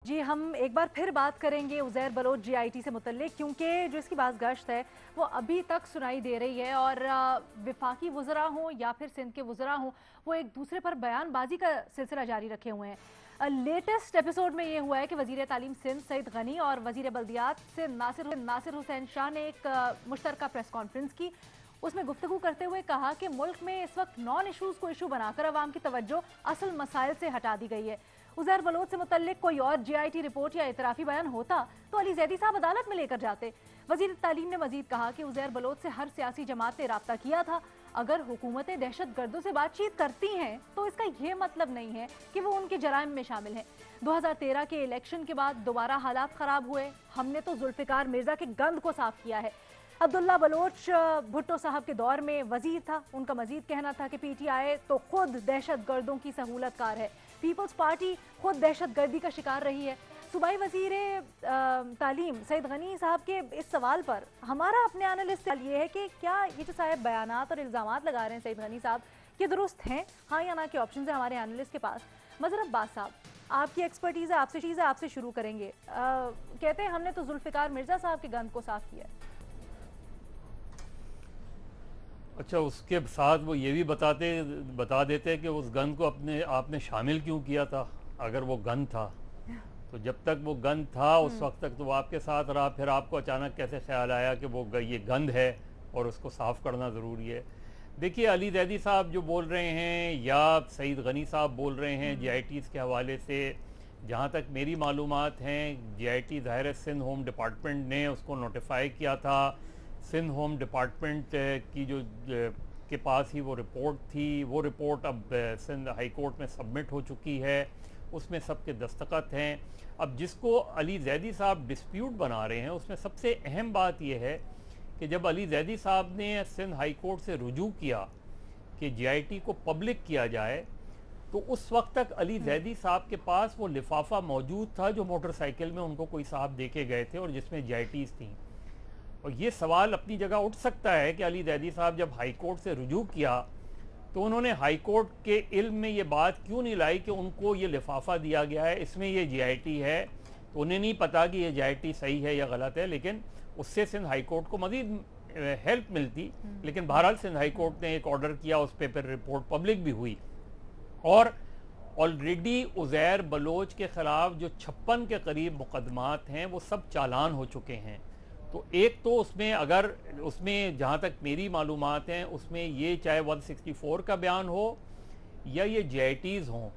जी, हम एक बार फिर बात करेंगे उज़ैर बलोच जीआईटी से मुतल्लिक, क्योंकि जो इसकी बाज़गश्त है वो अभी तक सुनाई दे रही है और विफाकी वज़रा हों या फिर सिंध के वज़रा हों, वो एक दूसरे पर बयानबाजी का सिलसिला जारी रखे हुए हैं। लेटेस्ट एपिसोड में ये हुआ है कि वज़ीर तालीम सिंध सईद गनी और वज़ीर बल्दियात से नासिर हुसैन शाह ने एक मुश्तरका प्रेस कॉन्फ्रेंस की। उसमें गुफ्तगू करते हुए कहा कि मुल्क में इस वक्त नॉन इशूज़ को इशू बनाकर अवाम की तवज्जो असल मसाइल से हटा दी गई है। उज़ैर बलोच से मुतल्लिक कोई और जीआईटी रिपोर्ट या इतराफ़ी बयान होता तो अली जैदी साहब अदालत में लेकर जाते। वज़ीर तालीम ने मजीद कहा कि उज़ैर बलोच से हर सियासी जमात ने राब्ता किया था। अगर हुकूमतें दहशत गर्दों से बातचीत करती हैं तो इसका यह मतलब नहीं है कि वो उनके जराइम में शामिल हैं। 2013 के इलेक्शन के बाद दोबारा हालात ख़राब हुए, हमने तो जुल्फ़िकार मिर्ज़ा के गंद को साफ किया है। अब्दुल्ला बलोच भुट्टो साहब के दौर में वजीर था। उनका मजीद कहना था कि पीटीआई तो खुद दहशत गर्दों की सहूलतकार है, पीपल्स पार्टी खुद दहशत गर्दी का शिकार रही है। सूबाई वजीर तालीम सईद गनी साहब के इस सवाल पर हमारा अपने एनालिस्ट ये है कि क्या ये जो साहब बयानात और इल्ज़ामात लगा रहे हैं सईद गनी साहब, ये दुरुस्त हैं? हाँ या ना के ऑप्शन है हमारे एनालिस्ट के पास। मज़हर अब्बास साहब, आपकी एक्सपर्टीज़ है, आपसे शुरू करेंगे। कहते हैं हमने तो जुल्फ़िकार मिर्ज़ा साहब के गंद को साफ किया। अच्छा, उसके साथ वो ये भी बता देते कि उस गन को अपने आपने शामिल क्यों किया था। अगर वो गन था तो जब तक वो गन था उस वक्त तक तो वो आपके साथ रहा, फिर आपको अचानक कैसे ख्याल आया कि वो ये गंद है और उसको साफ़ करना ज़रूरी है। देखिए, अली जैदी साहब जो बोल रहे हैं या सईद गनी साहब बोल रहे हैं जीआईटीज़ के हवाले से, जहाँ तक मेरी मालूमात हैं जीआईटी ज़ाहिर सिंध होम डिपार्टमेंट ने उसको नोटिफाई किया था। सिंध होम डिपार्टमेंट की जो के पास ही वो रिपोर्ट थी, वो रिपोर्ट अब सिंध हाई कोर्ट में सबमिट हो चुकी है, उसमें सबके दस्तखत हैं। अब जिसको अली जैदी साहब डिस्प्यूट बना रहे हैं उसमें सबसे अहम बात यह है कि जब अली जैदी साहब ने सिंध हाई कोर्ट से रुजू किया कि जीआईटी को पब्लिक किया जाए, तो उस वक्त तक अली जैदी साहब के पास वो लिफाफा मौजूद था जो मोटरसाइकिल में उनको कोई साहब दे के गए थे और जिसमें जीआईटीज़ थी। और ये सवाल अपनी जगह उठ सकता है कि अली जैदी साहब जब हाई कोर्ट से रुजू किया तो उन्होंने हाई कोर्ट के इल्म में ये बात क्यों नहीं लाई कि उनको ये लिफाफा दिया गया है, इसमें ये जीआईटी है। तो उन्हें नहीं पता कि ये जीआईटी सही है या गलत है, लेकिन उससे सिंध हाई कोर्ट को मज़ीद हेल्प मिलती। लेकिन बहरहाल सिंध हाई कोर्ट ने एक ऑर्डर किया, उस पर फिर रिपोर्ट पब्लिक भी हुई और ऑलरेडी उज़ैर बलोच के ख़िलाफ़ जो 56 के करीब मुकदमात हैं वो सब चालान हो चुके हैं। तो एक तो उसमें अगर उसमें जहाँ तक मेरी मालूमात हैं उसमें ये चाहे 164 का बयान हो या ये जीआईटीज़ हों,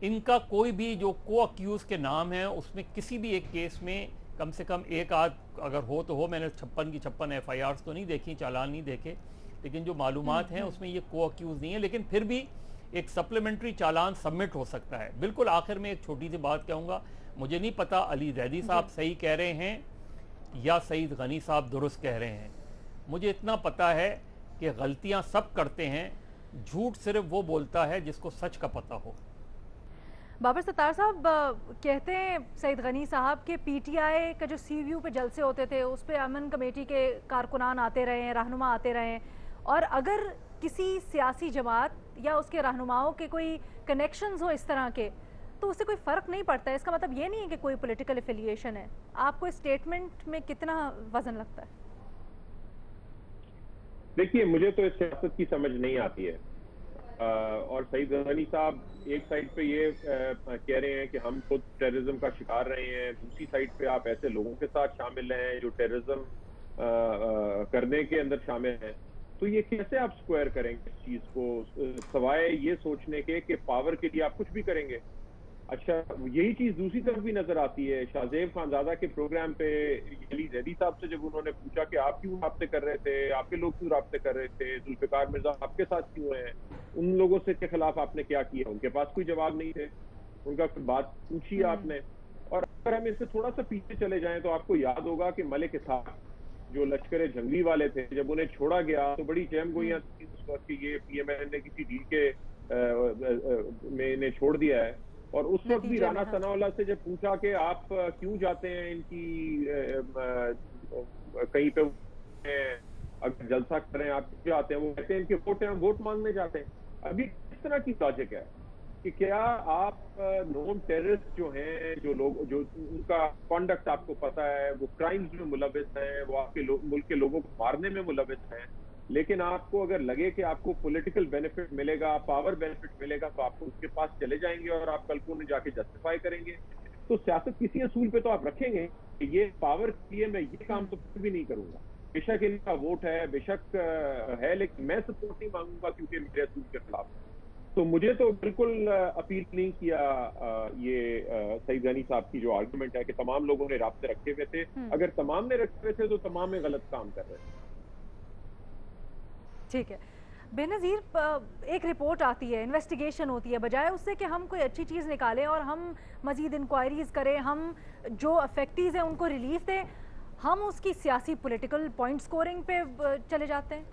इनका कोई भी जो को अक्यूज़ के नाम है उसमें किसी भी एक केस में कम से कम एक आध अगर हो तो हो। मैंने 56 की 56 एफआईआर्स तो नहीं देखी, चालान नहीं देखे, लेकिन जो मालूमात हैं उसमें ये को अक्यूज़ नहीं है। लेकिन फिर भी एक सप्लीमेंट्री चालान सबमिट हो सकता है। बिल्कुल आखिर में एक छोटी सी बात कहूँगा, मुझे नहीं पता अली जैदी साहब सही कह रहे हैं या सईद गनी साहब दुरुस्त कह रहे हैं। मुझे इतना पता है कि गलतियां सब करते हैं, झूठ सिर्फ वो बोलता है जिसको सच का पता हो। बाबर सत्तार साहब, कहते हैं सईद गनी साहब के पीटीआई का जो सीव्यू पे जलसे होते थे उस पर अमन कमेटी के कारकुनान आते रहे हैं, रहनुमा आते रहे हैं, और अगर किसी सियासी जमात या उसके रहनुमाओं के कोई कनेक्शंस हो इस तरह के तो उससे कोई फ़र्क नहीं पड़ता है। इसका मतलब ये नहीं है कि कोई पॉलिटिकल एफिलिएशन है। आपको इस स्टेटमेंट में कितना वजन लगता है? देखिए, मुझे तो इस सियासत की समझ नहीं आती है। और सईद गनी साहब एक साइड पे ये कह रहे हैं कि हम खुद टेररिज्म का शिकार रहे हैं, दूसरी साइड पे आप ऐसे लोगों के साथ शामिल हैं जो टेररिज्म करने के अंदर शामिल हैं। तो ये कैसे आप स्क्वायर करेंगे इस चीज को, सवाए ये सोचने के कि पावर के लिए आप कुछ भी करेंगे। अच्छा, यही चीज दूसरी तरफ भी नजर आती है। शाहजेब खानजादा के प्रोग्राम पे अली जैदी साहब से जब उन्होंने पूछा कि आप क्यों राब्ते कर रहे थे, आपके लोग क्यों राब्ते कर रहे थे, जुल्फिकार मिर्जा आपके साथ क्यों हैं, उन लोगों से के खिलाफ आपने क्या किया, उनके पास कोई जवाब नहीं थे। उनका बात पूछी आपने। और अगर हम इससे थोड़ा सा पीछे चले जाएं तो आपको याद होगा कि मलिक इसहाक जो लश्कर जंगली वाले थे, जब उन्हें छोड़ा गया तो बड़ी चहमगोइयां थी उस वक्त कि ये पीएमएल ने किसी डील के में इन्हें छोड़ दिया है। और उस वक्त भी नतीजे में राना हाँ। सनाउल्लाह से जब पूछा कि आप क्यों जाते हैं इनकी कहीं पे अगर जलसा करें आप क्यों जाते हैं, वो कहते हैं इनके वोट हैं, हम वोट मांगने जाते हैं। अभी किस तरह की लॉजिक है? कि क्या आप नॉन टेररिस्ट जो हैं, जो लोग, जो उनका कॉन्डक्ट आपको पता है, वो क्राइम्स में मुलविस हैं, वो आपके मुल्क के लोगों को मारने में मुलविस हैं, लेकिन आपको अगर लगे कि आपको पॉलिटिकल बेनिफिट मिलेगा, पावर बेनिफिट मिलेगा, तो आप उसके पास चले जाएंगे और आप कल को उन्हें जाके जस्टिफाई करेंगे। तो सियासत किसी असूल पे तो आप रखेंगे कि ये पावर के लिए मैं ये काम तो फिर भी नहीं करूंगा। बेशक इनका वोट है, बेशक है, लेकिन मैं सपोर्ट नहीं मांगूंगा क्योंकि मेरे असूल के खिलाफ है। तो मुझे तो बिल्कुल अपील नहीं किया ये सईद गनी साहब की जो आर्गुमेंट है कि तमाम लोगों ने राब्ते रखे हुए थे। अगर तमाम ने रखे हुए थे तो तमाम में गलत काम कर रहे थे। ठीक है बेनज़ीर, एक रिपोर्ट आती है, इन्वेस्टिगेशन होती है, बजाय उससे कि हम कोई अच्छी चीज़ निकालें और हम मज़ीद इंक्वायरीज़ करें, हम जो अफेक्टीज़ हैं उनको रिलीफ दें, हम उसकी सियासी पॉलिटिकल पॉइंट स्कोरिंग पे चले जाते हैं।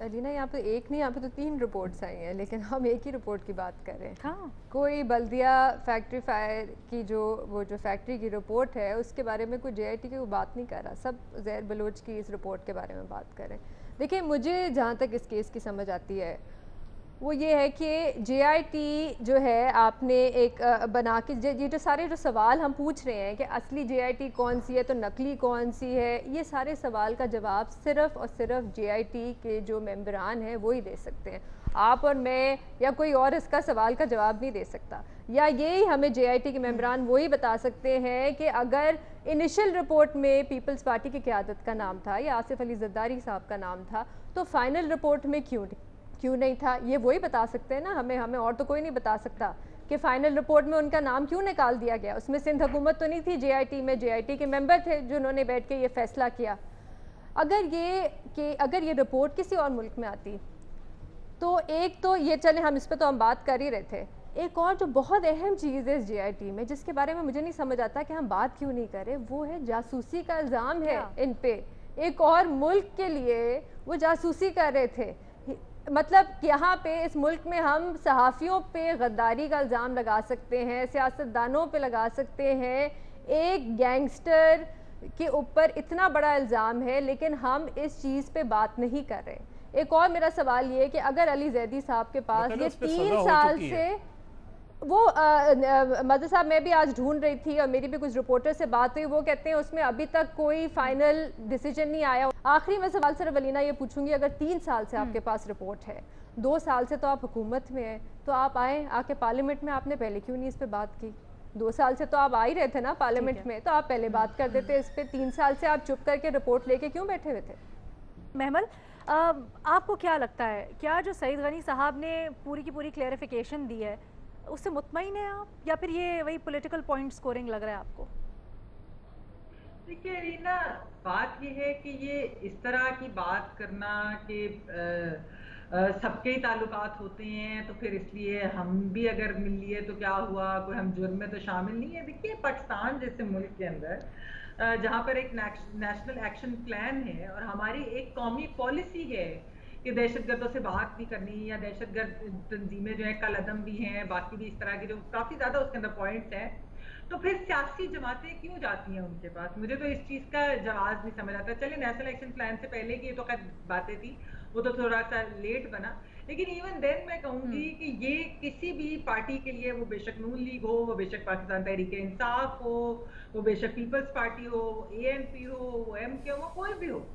अलीना, यहाँ पे एक नहीं, यहाँ पे तो 3 रिपोर्ट्स आई हैं, लेकिन हम एक ही रिपोर्ट की बात कर रहे हैं। हाँ, कोई कोई बल्दिया फैक्ट्री फायर की वो जो फैक्ट्री की रिपोर्ट है उसके बारे में कोई JIT की वो बात नहीं कर रहा, सब ज़ैर बलोच की इस रिपोर्ट के बारे में बात कर रहे हैं। देखिए, मुझे जहाँ तक इस केस की समझ आती है वो ये है कि JIT जो है, आपने एक बना के ये जो सारे जो सवाल हम पूछ रहे हैं कि असली JIT कौन सी है तो नकली कौन सी है, ये सारे सवाल का जवाब सिर्फ़ और सिर्फ JIT के जो मेंबरान हैं वो ही दे सकते हैं। आप और मैं या कोई और इसका सवाल का जवाब नहीं दे सकता, या यही हमें JIT के मेंबरान वही बता सकते हैं कि अगर इनिशियल रिपोर्ट में पीपल्स पार्टी की क़यादत का नाम था या आसिफ अली ज़रदारी साहब का नाम था, तो फाइनल रिपोर्ट में क्यों नहीं था, ये वही बता सकते हैं ना। हमें और तो कोई नहीं बता सकता कि फ़ाइनल रिपोर्ट में उनका नाम क्यों निकाल दिया गया। उसमें सिंध हुकूमत तो नहीं थी JIT में, JIT के मेंबर थे जिन्होंने बैठ के ये फैसला किया। अगर ये रिपोर्ट किसी और मुल्क में आती तो एक तो ये, चले हम इस पर तो हम बात कर ही रहे थे, एक और जो बहुत अहम चीज़ है इस JIT में जिसके बारे में मुझे नहीं समझ आता कि हम बात क्यों नहीं करें, वो है जासूसी का इल्ज़ाम है इन पे। एक और मुल्क के लिए वो जासूसी कर रहे थे। मतलब यहाँ पे इस मुल्क में हम सहाफ़ियों पे गद्दारी का इल्ज़ाम लगा सकते हैं, सियासतदानों पे लगा सकते हैं, एक गैंगस्टर के ऊपर इतना बड़ा इल्ज़ाम है, लेकिन हम इस चीज़ पे बात नहीं कर रहे। एक और मेरा सवाल ये है कि अगर अली जैदी साहब के पास ये 3 साल से वो मदर साहब, मैं भी आज ढूंढ रही थी और मेरी भी कुछ रिपोर्टर से बात हुई, वो कहते हैं उसमें अभी तक कोई फाइनल डिसीजन नहीं आया। आखिरी मैं सवाल सिर्फ अलीना ये पूछूंगी, अगर 3 साल से आपके पास रिपोर्ट है, 2 साल से तो आप हुकूमत में हैं, तो आप आए आके पार्लियामेंट में, आपने पहले क्यों नहीं इस पर बात की? 2 साल से तो आप आ ही रहे थे ना पार्लियामेंट में, तो आप पहले बात कर देते इस पर। 3 साल से आप चुप करके रिपोर्ट लेके क्यों बैठे हुए थे? महमल, आपको क्या लगता है, क्या जो सईद गनी साहब ने पूरी की पूरी क्लेरिफिकेशन दी है उससे मुतमईन है आप, या फिर ये वही पॉलिटिकल पॉइंट स्कोरिंग लग रहा है आपको? देखिए रीना, बात ये है कि ये इस तरह की बात करना कि सबके ही ताल्लुकात होते हैं, तो फिर इसलिए हम भी अगर मिल लिए तो क्या हुआ, कोई हम जुर्म में तो शामिल नहीं है। देखिए, पाकिस्तान जैसे मुल्क के अंदर जहाँ पर एक नेशनल एक्शन प्लान है और हमारी एक कौमी पॉलिसी है कि दहशतगर्दों से बात नहीं करनी, या दहशतगर्द तंजीमें जो है कल अदम भी हैं, बाकी भी इस तरह की जो काफ़ी ज़्यादा उसके अंदर पॉइंट्स हैं, तो फिर सियासी जमातें क्यों जाती हैं उनके पास? मुझे तो इस चीज़ का जवाब नहीं समझ आता। चलिए, नेशनल एक्शन प्लान से पहले की तो खैर बातें थी, वो तो थोड़ा सा लेट बना, लेकिन इवन देन मैं कहूँगी कि ये किसी भी पार्टी के लिए, वो बेशक नून लीग हो, वो बेशक पाकिस्तान तहरीक इंसाफ हो, वो बेशक पीपल्स पार्टी हो, ANP हो, वो MK हो, कोई भी हो,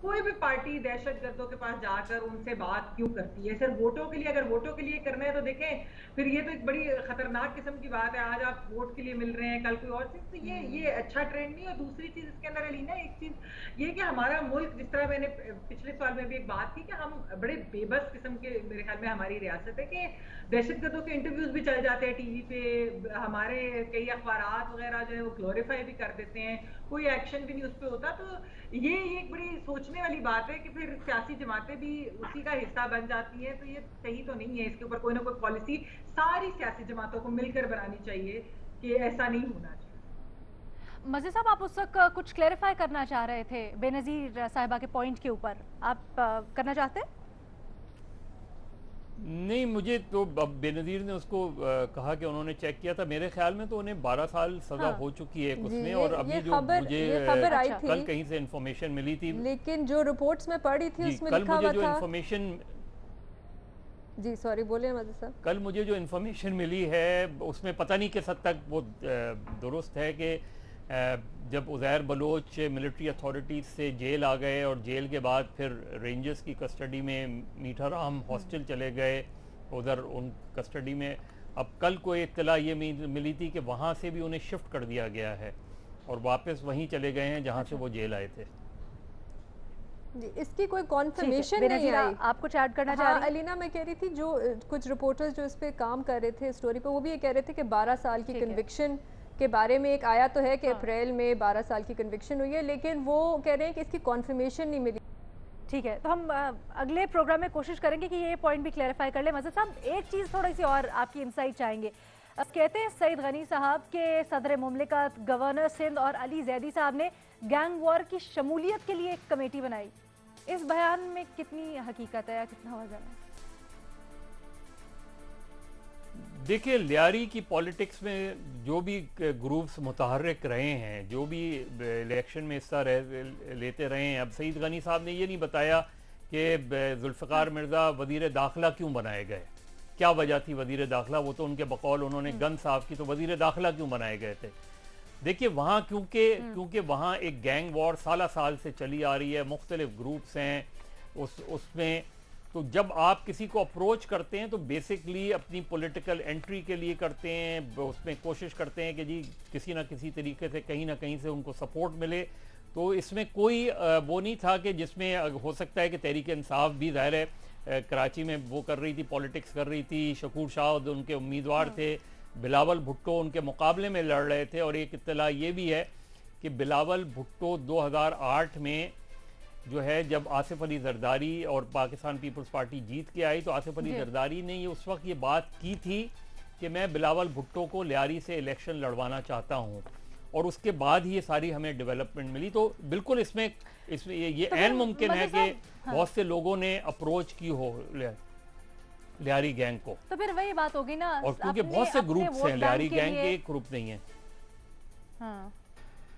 कोई भी पार्टी दहशतगर्दों के पास जाकर उनसे बात क्यों करती है? सिर्फ वोटों के लिए? अगर वोटों के लिए करना है तो देखें, फिर ये तो एक बड़ी खतरनाक किस्म की बात है। आज आप वोट के लिए मिल रहे हैं, कल कोई और चीज, तो ये अच्छा ट्रेंड नहीं है। और दूसरी चीज इसके अंदर अलीना, एक चीज ये कि हमारा मुल्क, जिस तरह मैंने पिछले साल में भी एक बात की कि हम बड़े बेबस किस्म के, मेरे ख्याल में हमारी रियासत है कि दहशतगर्दों के इंटरव्यूज भी चल जाते हैं टीवी पे, हमारे कई अखबारात वगैरह जो है वो ग्लोरीफाई भी कर देते हैं, कोई एक्शन भी नहीं उस पर होता। तो ये एक बड़ी सोचने वाली बात है कि फिर सियासी जमातें भी उसी का हिस्सा बन जाती हैं, तो ये सही तो नहीं है। इसके ऊपर कोई ना कोई पॉलिसी सारी सियासी जमातों को मिलकर बनानी चाहिए कि ऐसा नहीं होना चाहिए। मज़े साहब, आप उस वक्त कुछ क्लेरिफाई करना चाह रहे थे बेनज़ीर साहिबा के पॉइंट के ऊपर, आप करना चाहते हैं? नहीं, मुझे तो बेनज़ीर ने उसको कहा कि उन्होंने चेक किया था, मेरे ख्याल में तो उन्हें 12 साल सजा हो चुकी है उसमें। और अभी जो मुझे खबर आई थी, कल कहीं से इन्फॉर्मेशन मिली थी, लेकिन जो रिपोर्ट्स में पढ़ी थी उसमें कल लिखा मुझे हुआ जो था, इन्फॉर्मेशन जी सॉरी, बोलिए मजिद साहब। कल मुझे जो इन्फॉर्मेशन मिली है उसमें पता नहीं किस हद तक वो दुरुस्त है कि जब उज़ैर बलोच मिलिट्री अथॉरिटीज़ से जेल आ गए और जेल के बाद फिर रेंजर्स की कस्टडी में मीठा राम हॉस्टल चले गए, उधर उन कस्टडी में अब कल को इत्तला ये मिली थी कि वहाँ से भी उन्हें शिफ्ट कर दिया गया है और वापस वहीं चले गए हैं जहाँ से वो जेल आए थे। जी, इसकी कोई कॉन्फर्मेशन नहीं आई। आप कुछ ऐड करना चाह रही हैं? अलीना, मैं कह रही थी जो कुछ रिपोर्टर्स जो इस पे काम कर रहे थे स्टोरी पे, वो भी ये कह रहे थे कि 12 साल की कन्विक्शन के बारे में एक आया तो है कि अप्रैल में 12 साल की कन्विक्शन हुई है, लेकिन वो कह रहे हैं कि इसकी कॉन्फर्मेशन नहीं मिली। ठीक है, तो हम अगले प्रोग्राम में कोशिश करेंगे कि ये पॉइंट भी क्लैरिफाई कर ले। मज़द साहब, एक चीज़ थोड़ी सी और आपकी इंसाइट चाहेंगे। कहते हैं सईद गनी साहब के सदर मुमलिकत, गवर्नर सिंध और अली जैदी साहब ने गैंग वॉर की शमूलियत के लिए एक कमेटी बनाई। इस बयान में कितनी हकीकत है या कितना वजन है? देखिए, लियारी की पॉलिटिक्स में जो भी ग्रुप्स मुतहर्रिक रहे हैं, जो भी इलेक्शन में हिस्सा लेते रहे हैं, अब सईद गनी साहब ने ये नहीं बताया कि जुल्फ़िकार मिर्ज़ा वज़ीर दाखिला क्यों बनाए गए, क्या वजह थी वज़ीर दाखिला। वो तो उनके बकौल उन्होंने गन साफ की, तो वज़ीर दाखिला क्यों बनाए गए थे। देखिए वहाँ क्योंकि वहाँ एक गैंग वॉर साल से चली आ रही है, मुख्तलिफ ग्रुप्स हैं उसमें, तो जब आप किसी को अप्रोच करते हैं तो बेसिकली अपनी पॉलिटिकल एंट्री के लिए करते हैं, उसमें कोशिश करते हैं कि जी किसी ना किसी तरीके से कहीं ना कहीं से उनको सपोर्ट मिले। तो इसमें कोई वो नहीं था कि जिसमें हो सकता है कि तहरीक इंसाफ भी ज़ाहिर है कराची में वो कर रही थी, पॉलिटिक्स कर रही थी, शकूर शाह उनके उम्मीदवार थे, बिलावल भुट्टो उनके मुकाबले में लड़ रहे थे। और एक इत्तला ये भी है कि बिलावल भुट्टो 2008 में जो है जब आसिफ अली जरदारी और पाकिस्तान पीपल्स पार्टी जीत के आई, तो आसिफ अली जरदारी ने ये उस वक्त ये बात की थी कि मैं बिलावल भुट्टो को लियारी से इलेक्शन लड़वाना चाहता हूँ, और उसके बाद ही ये सारी हमें डेवलपमेंट मिली। तो बिल्कुल इसमें ये ऐन मुमकिन है कि बहुत से लोगों ने अप्रोच की हो लियारी गैंग को। तो फिर वही बात होगी ना, और क्योंकि बहुत से ग्रुप्स हैं, लियारी गैंग के एक ग्रुप नहीं है। हाँ,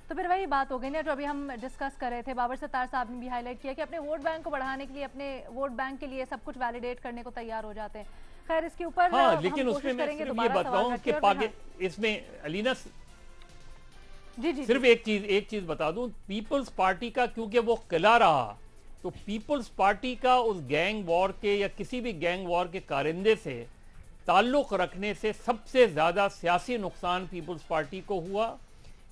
तो फिर वही बात हो गई ना जो अभी हम डिस्कस कर रहे थे। बाबर सत्तार साहब ने भी हाईलाइट किया कि अपने वोट बैंक को बढ़ाने के लिए, अपने वोट बैंक के लिए सब कुछ वैलिडेट करने को तैयार हो जाते हैं। खैर इसके ऊपर हाँ, लेकिन उसमें मैं सिर्फ ये बताऊं कि इसमें अलीना जी सिर्फ एक चीज बता दूं, पीपल्स पार्टी का क्योंकि वो किला रहा, तो पीपल्स पार्टी का उस गैंग वॉर के या किसी भी गैंग वॉर के कारिंदे से ताल्लुक रखने से सबसे ज्यादा सियासी नुकसान पीपल्स पार्टी को हुआ।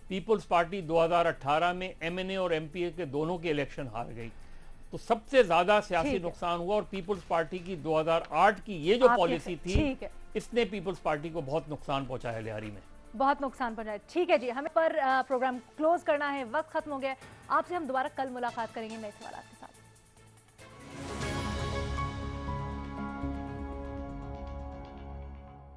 पीपल्स पार्टी 2018 में एमएनए और एमपीए के दोनों के इलेक्शन हार गई, तो सबसे ज्यादा सियासी नुकसान हुआ। और पीपल्स पार्टी की 2008 की ये जो पॉलिसी थी, इसने पीपल्स पार्टी को बहुत नुकसान पहुंचाया, लियारी में बहुत नुकसान पहुंचाया। ठीक है जी, हमें पर प्रोग्राम क्लोज करना है, वक्त खत्म हो गया। आपसे हम दोबारा कल मुलाकात करेंगे नए सवाल के साथ।